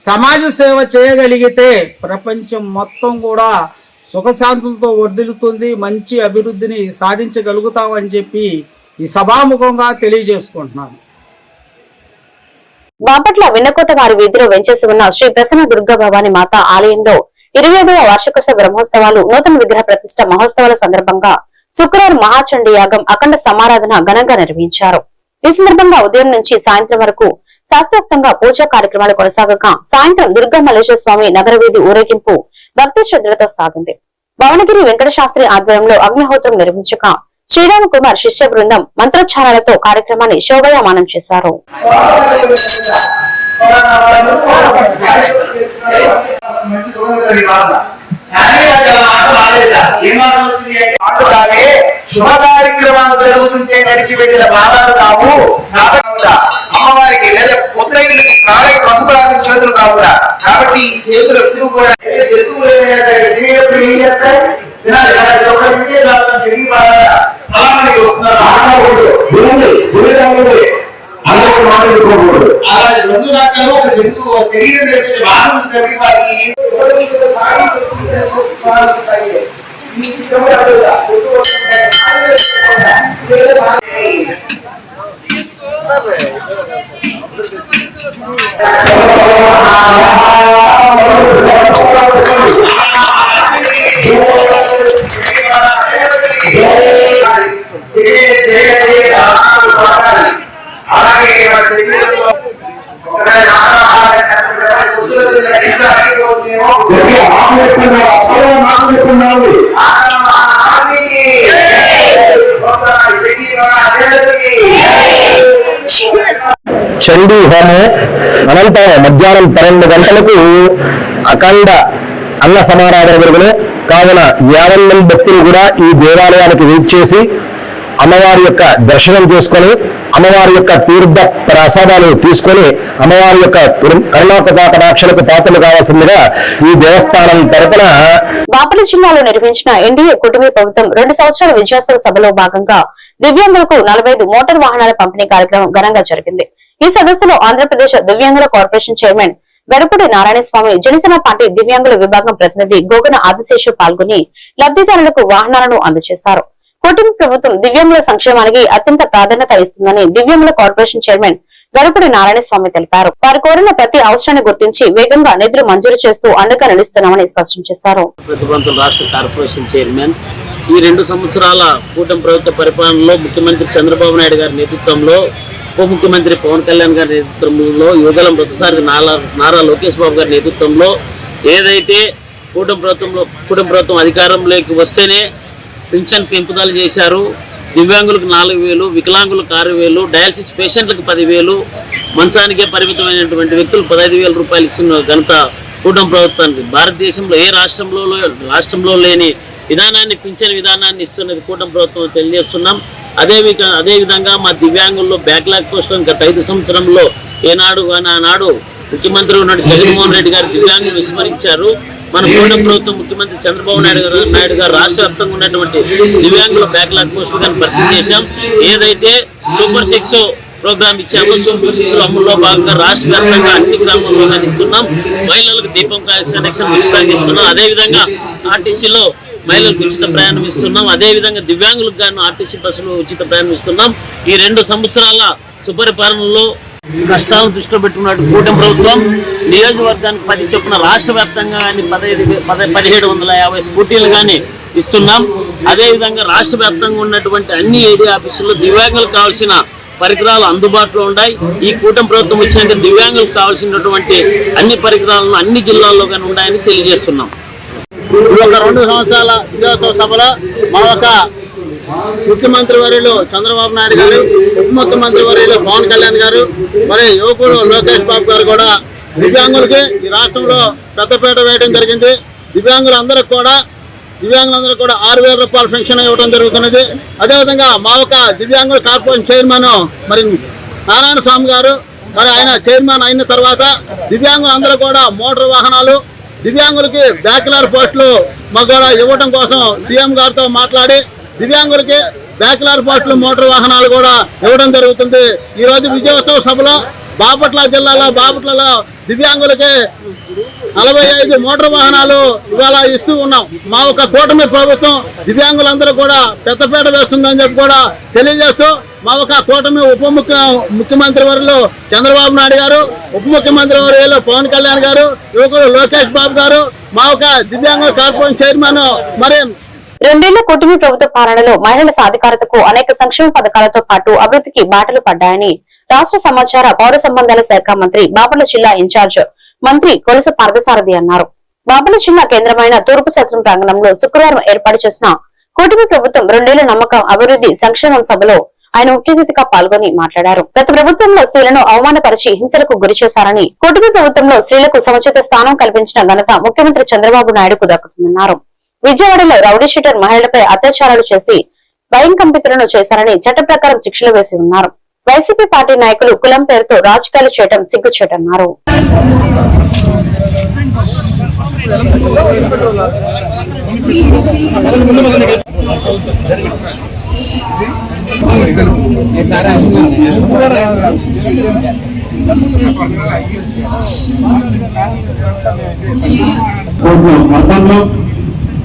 సమాజ సేవ చేయగలిగితే ప్రపంచం మొత్తం కూడా సుఖశాంతులతో వర్ధిల్లుతుంది, మంచి అభివృద్ధిని సాధించగలుగుతామని చెప్పి ఈ సభాముఖంగా తెలియజేసుకుంటున్నాను. బాపట్ల విన్నకోట వారి వీధిలో వెంచేసి ఉన్న శ్రీ ప్రసన్న దుర్గా భవాని మాత ఆలయంలో 25వ వార్షికోత్సవ బ్రహ్మోత్సవాలు, నూతన విగ్రహ ప్రతిష్ట మహోత్సవాల సందర్భంగా శుక్రవారం మహాచండీ యాగం, అఖండ సమారాధన ఘనంగా నిర్వహించారు. ఈ సందర్భంగా ఉదయం నుంచి సాయంత్రం వరకు శాస్త్రోక్తంగా పూజా కార్యక్రమాలు కొనసాగగా సాయంత్రం దుర్గా మల్లేశ్వర స్వామి నగర వీధి ఊరేగింపు భక్తి శ్రద్ధలతో సాగింది. భవనగిరి వెంకట శాస్త్రి ఆధ్వర్యంలో అగ్నిహోత్రం నిర్వహించగా శ్రీరామ కుమార్ శిష్య బృందం మంత్రోచ్చారాలతో కార్యక్రమాన్ని శోభాయమానం చేశారు. శుభ కార్యక్రమాలు జరుగుతుంటే నడిచి పెట్టిన బాధాలు కావు. అమ్మవారికి లేదా పొత్తైదులకి కాళ్ళకి పంపురాని చేతులు కావురా. కాబట్టి ఈ చేతులు ఎప్పుడు కూడా జంతువులు ఏం చేస్తాయి, అలా రెండు రకాలు ఒక జంతువు శరీరం తెచ్చిన మానవులు సరి వారికి చండీ హోమం అనంతరం మధ్యాహ్నం 12 గంటలకు అఖండ అన్న సమారాధన జరుగును. కావున 50 మంది భక్తులు కూడా ఈ దేవాలయానికి విచ్చేసి అమ్మవారి యొక్క దర్శనం చేసుకొని అమ్మవారి యొక్క తీర్థ ప్రసాదాలు తీసుకొని అమ్మవారి యొక్క కరుణాకటాక్షలకు పాత్రలు కావాల్సిందిగా ఈ దేవస్థానం తరపున బాపట్ల జిల్లాలో నిర్వహించిన ఎన్డీఏ కుటుంబ ప్రభుత్వం 2 సంవత్సరాల విజయోత్సవ సభలో భాగంగా దివ్యాంగులకు 45 మోటార్ వాహనాల పంపిణీ కార్యక్రమం ఘనంగా జరిగింది. ఈ సదస్సులో ఆంధ్రప్రదేశ్ దివ్యాంగుల corporation chairman Gadapudi Narayanaswamy, Janasena party దివ్యాంగుల విభాగం ప్రతినిధి గోగన ఆదిశేషు పాల్గొని లబ్ధిదారులకు వాహనాలను అందజేశారు. కూటమి ప్రభుత్వం దివ్యాంగుల సంక్షేమానికి అత్యంత ప్రాధాన్యత ఇస్తుందని దివ్యాంగుల కార్పొరేషన్ చైర్మన్ గడపూడి నారాయణస్వామి తెలిపారు. వారు కోరిన ప్రతి అవసరాన్ని గుర్తించి వేగంగా నిధులు మంజూరు చేస్తూ అండగా నిలుస్తున్నామని స్పష్టం చేశారు. రాష్ట్ర కార్పొరేషన్ చైర్మన్ ఈ 2 సంవత్సరాల కూటమి ప్రభుత్వ పరిపాలనలో ముఖ్యమంత్రి చంద్రబాబు నాయుడు గారి నేతృత్వంలో, ఉప ముఖ్యమంత్రి పవన్ కళ్యాణ్ గారి నేతృత్వంలో, యువగలం ప్రతిసారి నారా లోకేష్ బాబు గారి నేతృత్వంలో ఏదైతే కూటమి ప్రభుత్వం అధికారంలోకి వస్తేనే పింఛన్ పెంపుదల చేశారు. దివ్యాంగులకు 4,000, వికలాంగులకు 6,000, డయాలసిస్ పేషెంట్లకు 10,000, మంచానికే పరిమితమైనటువంటి వ్యక్తులు 15,000 రూపాయలు ఇచ్చిన ఘనత కూటమి ప్రభుత్వానికి. భారతదేశంలో ఏ రాష్ట్రంలో లేని విధానాన్ని, పింఛన్ విధానాన్ని ఇస్తున్నది కూటమి ప్రభుత్వం తెలియజేస్తున్నాం. అదే విధంగా మా దివ్యాంగుల్లో బ్యాక్లాగ్ పోస్టులను గత 5 సంవత్సరంలో ఆనాడు ముఖ్యమంత్రి ఉన్నటువంటి జగన్మోహన్ రెడ్డి గారు దివ్యాంగులు విస్మరించారు. మన కూటమి ప్రభుత్వం ముఖ్యమంత్రి చంద్రబాబు నాయుడు గారు రాష్ట్ర వ్యాప్తంగా ఉన్నటువంటి దివ్యాంగుల బ్యాక్లాగ్ పోస్టులను భర్తీ చేశాం. ఏదైతే సూపర్ 6 ప్రోగ్రామ్ ఇచ్చామో సూపర్ 6 అమలులో భాగంగా రాష్ట్ర వ్యాప్తంగా అన్ని గ్రామాల్లో ఇస్తున్నాం. మహిళలకు దీపం కనెక్షన్ ఉచితంగా ఇస్తున్నాం. అదేవిధంగా ఆర్టీసీలో మహిళలకు ఉచిత ప్రయాణం ఇస్తున్నాం. అదేవిధంగా దివ్యాంగులకు గాను ఆర్టీసీ బస్సులు ఉచిత ప్రయాణం ఇస్తున్నాం. ఈ 2 సంవత్సరాల సుపరిపాలనలో కష్టాలను దృష్టిలో పెట్టుకున్నట్టు కూటమి ప్రభుత్వం నియోజకవర్గానికి 10 చొప్పున రాష్ట్ర వ్యాప్తంగా కానీ 1750 స్కూటీలు కానీ ఇస్తున్నాం. అదేవిధంగా రాష్ట్ర వ్యాప్తంగా ఉన్నటువంటి అన్ని ఏడీ ఆఫీసుల్లో దివ్యాంగులకు కావాల్సిన పరికరాలు అందుబాటులో ఉన్నాయి. ఈ కూటమి ప్రభుత్వం వచ్చినాక దివ్యాంగులకు కావాల్సినటువంటి అన్ని పరికరాలను అన్ని జిల్లాల్లో కానీ ఉన్నాయని తెలియజేస్తున్నాం. ఈ 2 సంవత్సరాల విజయోత్సవ సభలో మన ముఖ్యమంత్రి వర్యులు చంద్రబాబు నాయుడు గారు, ఉప ముఖ్యమంత్రి వర్యులు పవన్ కళ్యాణ్ గారు, మరి యువకుడు లోకేష్ బాబు గారు కూడా దివ్యాంగులకి ఈ రాష్ట్రంలో పెద్దపీట వేయడం జరిగింది. దివ్యాంగులందరూ కూడా 6,000 రూపాయల పెన్షన్ ఇవ్వడం జరుగుతున్నది. అదేవిధంగా మా ఒక దివ్యాంగుల కార్పొరేషన్ చైర్మన్ మరి నారాయణ స్వామి గారు, మరి ఆయన చైర్మన్ అయిన తర్వాత దివ్యాంగులందరూ కూడా మోటార్ వాహనాలు, దివ్యాంగులకి బ్యాక్లాగ్ పోస్టులు మాకు కూడా ఇవ్వడం కోసం సీఎం గారితో మాట్లాడి దివ్యాంగులకి బ్యాక్లాగ్ పోస్టులు, మోటార్ వాహనాలు కూడా ఇవ్వడం జరుగుతుంది. ఈ రోజు విజయోత్సవ సభలో బాపట్ల జిల్లాలో దివ్యాంగులకి 45 మోటార్ వాహనాలు ఇవాళ ఇస్తూ ఉన్నాం. మా ఒక కూటమి ప్రభుత్వం దివ్యాంగులందరూ కూడా పెద్దపీట వేస్తుందని చెప్పి కూడా తెలియజేస్తూ మా ఒక కూటమి ముఖ్యమంత్రి వర్యులు చంద్రబాబు నాయుడు గారు, ఉప ముఖ్యమంత్రి వర్యులు పవన్ కళ్యాణ్ గారు, యువకుడు లోకేష్ బాబు గారు, మా ఒక దివ్యాంగుల కార్పొరేషన్ చైర్మన్ మరి 2 ఏళ్ల కూటమి ప్రభుత్వ పాలనలో మహిళల సాధికారతకు అనేక సంక్షేమ పథకాలతో పాటు అభివృద్ధికి బాటలు పడ్డాయని రాష్ట్ర సమాచార పౌర సంబంధాల శాఖ మంత్రి బాపట్ల జిల్లా ఇన్ఛార్జ్ మంత్రి కొలుసు పార్థసారథి అన్నారు. బాపట్ల జిల్లా కేంద్రమైన తూర్పు సత్రం ప్రాంగణంలో శుక్రవారం ఏర్పాటు చేసిన కూటమి ప్రభుత్వం 2 ఏళ్ల నమ్మకం అభివృద్ధి సంక్షేమం సభలో ఆయన ముఖ్య అతిథిగా పాల్గొని మాట్లాడారు. గత ప్రభుత్వంలో స్త్రీలను అవమానపరిచి హింసలకు గురి చేశారని, కూటమి ప్రభుత్వంలో స్త్రీలకు సముచిత స్థానం కల్పించిన ఘనత ముఖ్యమంత్రి చంద్రబాబు నాయుడుకు దక్కుతుందన్నారు. విజయవాడలో రౌడీ షీటర్ మహిళలపై అత్యాచారాలు చేసి భయం కంపితులను చేశారని చట్ట ప్రకారం శిక్షలు వేసి ఉన్నారు. వైసీపీ పార్టీ నాయకులు కులం పేరుతో రాజకీయాలు చేయడం సిగ్గుచేటన్నారు.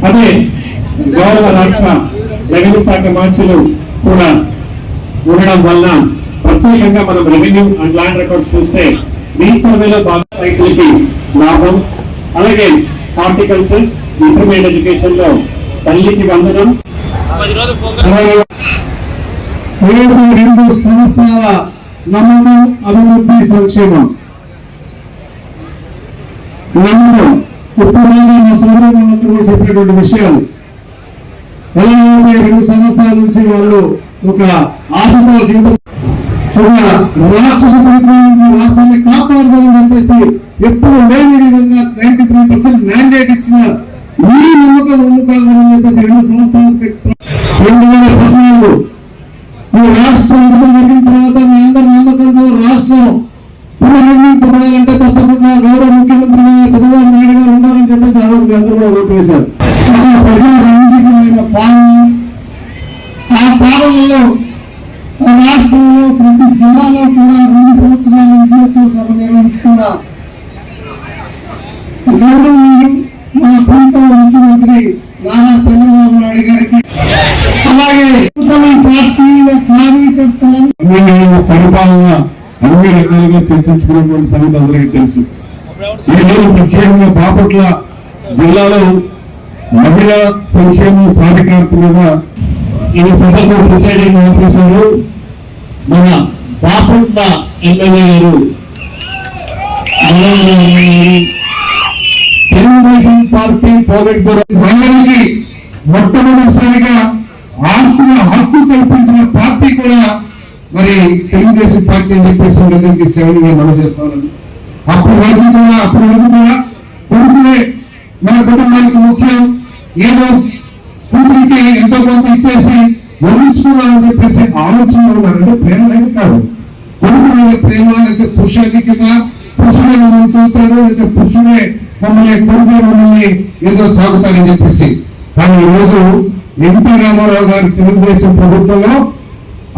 అదే గౌరవ రాష్ట్ర రెవెన్యూ శాఖ మార్చులు కూడా ఉండడం వల్ల ప్రత్యేకంగా మనం రెవెన్యూ అండ్ ల్యాండ్ రికార్డ్స్ చూస్తే ఈ సర్వేలో రైతులకి లాభం, అలాగే హార్టికల్చర్, ఇంటర్మీడియట్ ఎడ్యుకేషన్ లో తల్లికి వందనం, 2 సంవత్సరాల నమ్మకం అభివృద్ధి సంక్షేమం. నమ్మకం ఇప్పుడు మా సోదరులందరూ చెప్పినటువంటి విషయాలు ఎలా అయితే 2 సంవత్సరాల నుంచి వాళ్ళు ఒక ఆశతో జీవితం ఒక రాక్షస రాష్ట్రాన్ని కాపాడుతుందని చెప్పేసి ఎప్పుడు లేని విధంగా 93% మ్యాండేట్ ఇచ్చిన ఈ నమ్మకం చెప్పేసి 2 సంవత్సరాలు 2014 ఈ రాష్ట్రం విడుదల జరిగిన తర్వాత మీ అందరి నమ్మకంతో రాష్ట్రం పునర్నిర్మింపబడాలంటే తప్పకుండా గౌరవ ముఖ్యమంత్రి చంద్రబాబు నాయుడు గారు ఉండాలని చెప్పేసి ఆ రోజు అందరూ కూడా ఓటు వేశారు. ప్రజల రంజితమైన పాలన, ఆ పాలనలో రాష్ట్రంలో ప్రతి జిల్లాలో కూడా 2 సంవత్సరాల విజయోత్సవ సభ నిర్వహిస్తున్న గౌరవనీయులు మన ప్రభుత్వ ముఖ్యమంత్రి నారా చంద్రబాబు నాయుడు గారికి, అలాగే పార్టీల కార్యకర్తలను పరిపాలన అన్ని రకాలుగా చర్చించుకున్నటువంటి సంగతి అందరికీ తెలుసు. ఈరోజు ప్రత్యేకంగా బాపట్ల జిల్లాలో మహిళా సంక్షేమ సాధికారత మీద ఈ సభకు ప్రిసైడింగ్ ఆఫీసర్ మన బాపట్ల ఎమ్మెల్యే గారు తెలుగుదేశం పార్టీ పోలిట్ బ్యూరో మహిళలకి మొట్టమొదటిసారిగా ఆస్తుల హక్కు కల్పించిన పార్టీ కూడా మరి తెలుగుదేశం పార్టీ అని చెప్పేసి అందరికీ సేవలుగా మనం చేస్తామని. అప్పటి వరకు కూడా కొడుకులే మన కుటుంబానికి ముఖ్యం, ఏదో కూతురికి ఎంతో కొంత ఇచ్చేసి వదిలించుకోవాలని చెప్పేసి ఆలోచన ఉన్నారంటే ప్రేమ లేదు కాదు. కొడుకు మీద ప్రేమ లేకపోతే పురుషాధికంగా పురుషుడే మమ్మల్ని చూస్తాడు, లేకపోతే పురుషుడే మమ్మల్ని కొడుకు మమ్మల్ని ఏదో సాగుతారని చెప్పేసి. కానీ ఈరోజు ఎన్టీ రామారావు గారి తెలుగుదేశం ప్రభుత్వంలో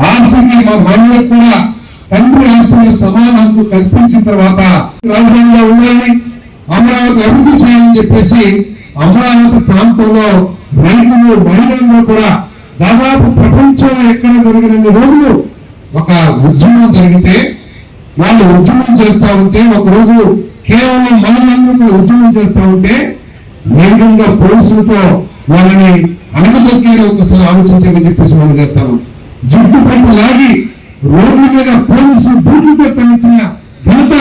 ఆస్తికి మా మహిళలకు కూడా తండ్రి ఆస్తుల సమాన హక్కు కల్పించిన తర్వాత రాజధానిలో ఉండాలని, అమరావతి అభివృద్ధి చేయాలని చెప్పేసి అమరావతి ప్రాంతంలో రైతులు మహిళల్లో కూడా దాదాపు ప్రపంచంలో ఎక్కడ జరిగిన రోజులు ఒక ఉద్యమం జరిగితే వాళ్ళు ఉద్యమం చేస్తా ఉంటే, ఒకరోజు కేవలం మహిళలందరూ ఉద్యమం చేస్తా ఉంటే వేగంగా పోలీసులతో వాళ్ళని అణగదొక్కే ఒకసారి ఆలోచించమని చెప్పేసి మనం చేస్తాము. జుట్టు పట్టు లాగి రోడ్ల మీద పోలీసు బూట్లతో తగ్గించిన ఘనత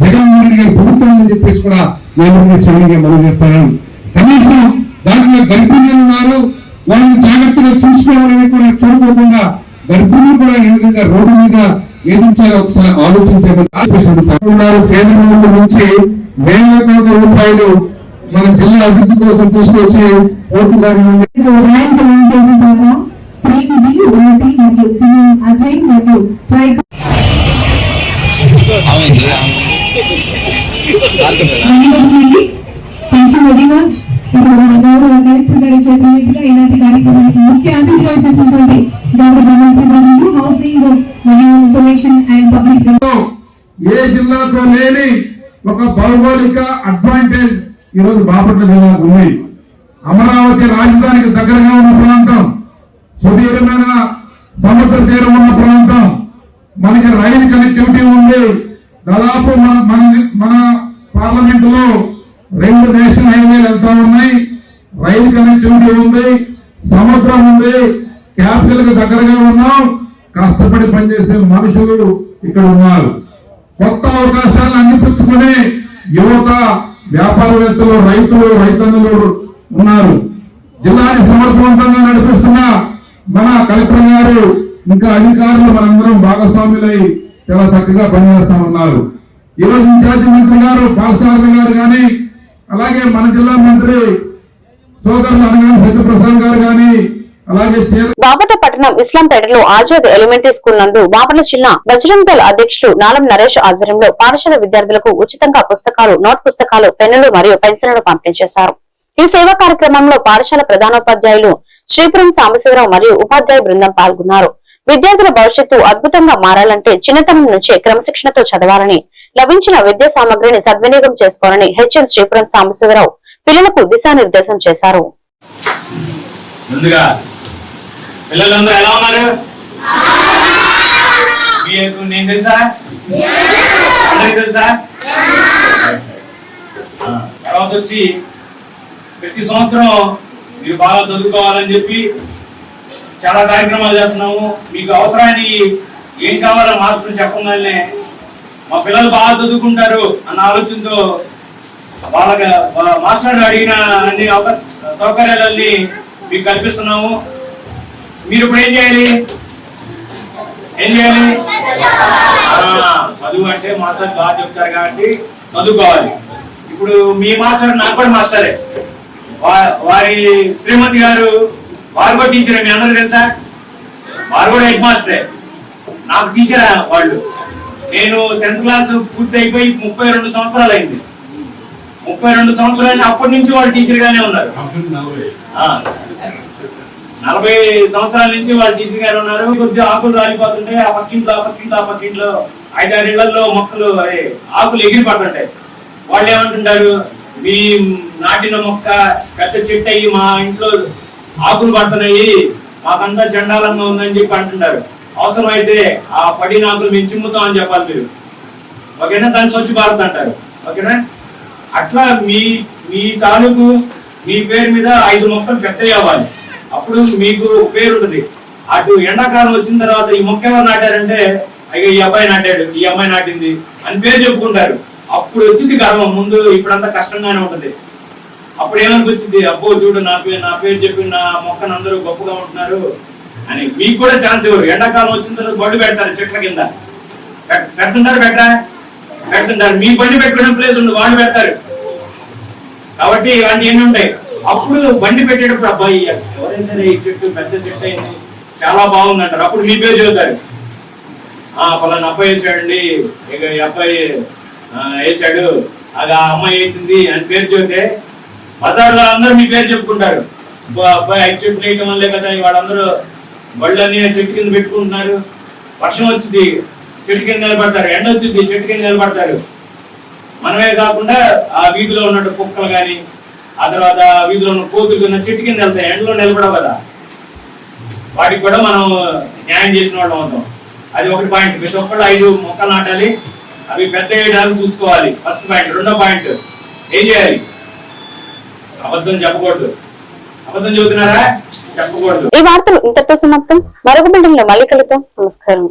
జగన్మోహన్ రెడ్డి గారి ప్రభుత్వం అని చెప్పేసి కూడా నేను సరిగ్గా మనం చేస్తాను. కనీసం దాంట్లో గర్భిణీలు ఉన్నారు, వాళ్ళని జాగ్రత్తగా చూసుకోవాలని కూడా చూడకుండా గర్భిణులు కూడా ఏ విధంగా రోడ్డు మీద ఏదించాలో ఒకసారి ఆలోచించారు. కేంద్రం నుంచి వేల కోట్ల రూపాయలు మన జిల్లా అభివృద్ధి కోసం తీసుకొచ్చి ఓటు అజయ్ మరియు థ్యాంక్ యూ వెరీ మచ్. ఈనాటి కార్యక్రమానికి ముఖ్య అతిథిగా వచ్చేసినటువంటి డాక్టర్ హౌసింగ్ మరియు ఇన్ఫర్మేషన్ అండ్ పబ్లిక్ ఏ జిల్లాతో లేని ఒక భౌగోళిక అడ్వాంటేజ్ ఈరోజు బాపట్ల జిల్లాకు ఉంది. అమరావతి రాజధానికి దగ్గరగా ఉన్న ప్రాంతం, సుదీర్ఘమైన సముద్ర తీరం ఉన్న ప్రాంతం, మనకి రైలు కనెక్టివిటీ ఉంది. దాదాపు మన పార్లమెంట్ లో 2 నేషనల్ హైవేలు వెళ్తా ఉన్నాయి, రైలు కనెక్టివిటీ ఉంది, సముద్రం ఉంది, క్యాపిటల్ కి దగ్గరగా ఉన్నాం. కష్టపడి పనిచేసే మనుషులు ఇక్కడ ఉన్నారు. కొత్త అవకాశాలను అందిపుచ్చుకునే యువత, వ్యాపారవేత్తలు, రైతులు, రైతన్నులు ఉన్నారు. జిల్లాని సమర్థవంతంగా నడిపిస్తున్న మన కలెక్టర్ గారు, ఇంకా అధికారులు మనందరం భాగస్వాములై చాలా చక్కగా పనిచేస్తామన్నారు. ఈరోజు ఇన్ఛార్జి మంత్రి గారు పాలసారథి గారు కానీ, అలాగే మన జిల్లా మంత్రి సోదరులు అనగానే సత్యప్రసాద్ గారు కానీ, అలాగే బాపట్ల పట్టణం ఇస్లాంపేటలో ఆజాద్ ఎలిమెంటరీ స్కూల్ నందు బాపట్ల జిల్లా బజరంగ్ దళ్ అధ్యక్షులు నాలం నరేష్ ఆధ్వర్యంలో పాఠశాల విద్యార్థులకు ఉచితంగా పుస్తకాలు, నోట్ పుస్తకాలు, పెన్నులు మరియు పెన్సిళ్లను పంపిణీ చేశారు. ఈ సేవా కార్యక్రమంలో పాఠశాల ప్రధానోపాధ్యాయులు శ్రీపురం సాంబశివరావు మరియు ఉపాధ్యాయ బృందం పాల్గొన్నారు. విద్యార్థుల భవిష్యత్తు అద్భుతంగా మారాలంటే చిన్నతనం నుంచే క్రమశిక్షణతో చదవాలని, లభించిన విద్యా సామగ్రిని సద్వినియోగం చేసుకోవాలని హెచ్ఎం శ్రీపురం సాంబశివరావు పిల్లలకు దిశానిర్దేశం చేశారు. ముందుగా పిల్లలందరూ ఎలా ఉన్నారు? నేను తెలుసా? తెలుసా? తర్వాత వచ్చి ప్రతి సంవత్సరం మీరు బాగా చదువుకోవాలని చెప్పి చాలా కార్యక్రమాలు చేస్తున్నాము. మీకు అవసరానికి ఏం కావాలో మాస్టర్ చెప్పగానే మా పిల్లలు బాగా చదువుకుంటారు అన్న ఆలోచనతో వాళ్ళకి మాస్టర్ అడిగిన అన్ని సౌకర్యాలన్నీ మీకు కల్పిస్తున్నాము. మీరు ఇప్పుడు ఏం చేయాలి? చదువు అంటే మాస్టర్ బాగా చెప్తారు కాబట్టి చదువుకోవాలి. ఇప్పుడు మీ మాస్టర్ నాకు కూడా మాస్టరే. వారి శ్రీమతి గారు వారు కూడా టీచరే. మీ అందరూ తెలుసా? వారు కూడా హెడ్ మాస్టరే, నాకు టీచర్ వాళ్ళు. నేను 10th క్లాస్ పూర్తి అయిపోయి 32 సంవత్సరాలు అయింది. 32 సంవత్సరాలు అప్పటి నుంచి వాళ్ళు టీచర్ గానే ఉన్నారు. 40 సంవత్సరాల నుంచి వాళ్ళు టీచర్ గానే ఉన్నారు. కొద్దిగా ఆకులు రాలిపోతుంటాయి, ఆ పక్కింట్లో 5-6 ఇళ్లలో మొక్కలు ఆకులు ఎగిరి పడుతుంటాయి. వాళ్ళు ఏమంటుంటారు, మీ నాటిన మొక్క పెద్ద చెట్టు అయ్యి మా ఇంట్లో ఆకులు పడుతున్నాయి, మాకంతా చండాలంగా ఉందని చెప్పి అంటున్నారు. అవసరమైతే ఆ పడిన ఆకులు మేము చిమ్ముతాం అని చెప్పాలి మీరు, ఓకేనా? దాన్ని స్వచ్ఛ భారత్ అంటారు, ఓకేనా? అట్లా మీ తాలూకు మీ పేరు మీద 5 మొక్కలు పెద్దవి అవ్వాలి, అప్పుడు మీకు పేరు ఉంటుంది. అటు ఎండాకాలం వచ్చిన తర్వాత ఈ మొక్క ఎవరు నాటారంటే, అయ్యో ఈ అబ్బాయి నాటాడు, ఈ అమ్మాయి నాటింది అని పేరు చెప్పుకుంటారు. అప్పుడు వచ్చింది గర్వం. ముందు ఇప్పుడంతా కష్టంగానే ఉంటుంది. అప్పుడు ఏమనిపించింది, అబ్బో చూడు నా పేరు చెప్పి నా మొక్కను అందరూ గొప్పగా ఉంటున్నారు అని. మీకు కూడా ఛాన్స్ ఇవ్వరు. ఎండాకాలం వచ్చిన తర్వాత బళ్ళు పెడతారు చెట్ల కింద, పెడుతుంటారు. మీ బండి పెట్టుకునే ప్లేస్ ఉంది, వాళ్ళు పెడతారు. కాబట్టి ఇవన్నీ ఎన్ని ఉంటాయి. అప్పుడు బండి పెట్టేటప్పుడు అబ్బాయి ఎవరైనా సరే ఈ చెట్టు పెద్ద చెట్టు అయింది, చాలా బాగుంది అంటారు. అప్పుడు మీ పేరు చదువుతారు, పలానా అబ్బాయి వేసాడండి, ఇక ఈ అబ్బాయి వేసాడు, అది ఆ అమ్మాయి వేసింది అని పేరు చెబితే బజార్లో అందరూ మీ పేరు చెప్పుకుంటారు. అబ్బాయి 5 చెట్లు వేయటం వల్లే కదా వాళ్ళందరూ బళ్ళన్నీ చెట్టు కింద పెట్టుకుంటున్నారు. వర్షం వచ్చింది చెట్టు కింద నిలబడతారు, ఎండ వచ్చింది చెట్టు కింద నిలబడతారు. మనమే కాకుండా ఆ వీధిలో ఉన్నట్టు కుక్కలు కానీ, ఆ తర్వాత వీధిలో ఉన్న కోతులు ఉన్న చెట్టు కింద వెళ్తాయి, ఎండలో నిలబడవు కదా. వాటికి కూడా మనం న్యాయం చేసిన వాళ్ళం అవుతాం. అది ఒకటి పాయింట్. ప్రతి ఒక్కళ్ళు 5 మొక్కలు నాటాలి, అవి పెద్ద వేయడానికి చూసుకోవాలి. First point. రెండో పాయింట్, ఏం చేయాలి? అబద్ధం చెప్పకూడదు. అబద్ధం చెబుతున్నారా? చెప్పకూడదు. ఈ వార్తలు ఇంతటితో సమాప్తం. మరొక బిల్డింగ్ లో మళ్ళీ కలుద్దాం. నమస్కారం.